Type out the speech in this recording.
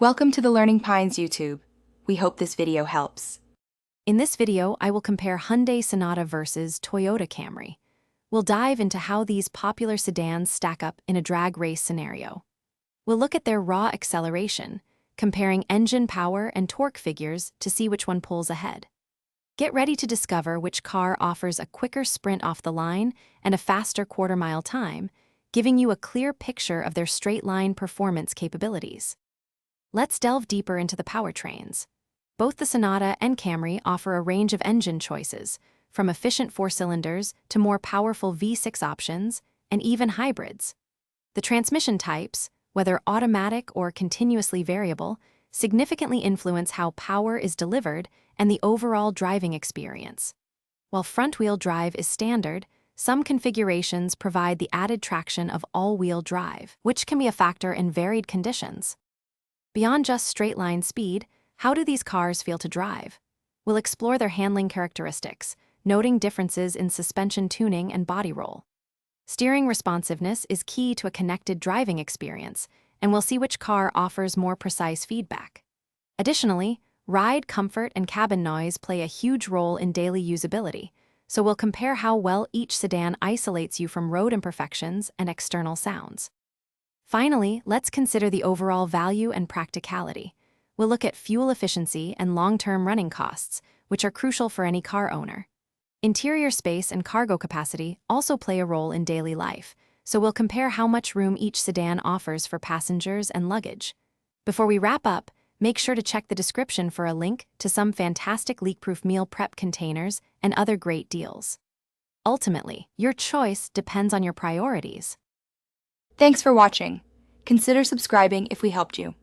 Welcome to the Learning Pines YouTube. We hope this video helps. In this video, I will compare Hyundai Sonata versus Toyota Camry. We'll dive into how these popular sedans stack up in a drag race scenario. We'll look at their raw acceleration, comparing engine power and torque figures to see which one pulls ahead. Get ready to discover which car offers a quicker sprint off the line and a faster quarter-mile time, giving you a clear picture of their straight-line performance capabilities. Let's delve deeper into the powertrains. Both the Sonata and Camry offer a range of engine choices, from efficient 4-cylinders to more powerful V6 options, and even hybrids. The transmission types, whether automatic or continuously variable, significantly influence how power is delivered and the overall driving experience. While front-wheel drive is standard, some configurations provide the added traction of all-wheel drive, which can be a factor in varied conditions. Beyond just straight-line speed, how do these cars feel to drive? We'll explore their handling characteristics, noting differences in suspension tuning and body roll. Steering responsiveness is key to a connected driving experience, and we'll see which car offers more precise feedback. Additionally, ride comfort and cabin noise play a huge role in daily usability, so we'll compare how well each sedan isolates you from road imperfections and external sounds. Finally, let's consider the overall value and practicality. We'll look at fuel efficiency and long-term running costs, which are crucial for any car owner. Interior space and cargo capacity also play a role in daily life, so we'll compare how much room each sedan offers for passengers and luggage. Before we wrap up, make sure to check the description for a link to some fantastic leak-proof meal prep containers and other great deals. Ultimately, your choice depends on your priorities. Thanks for watching. Consider subscribing if we helped you.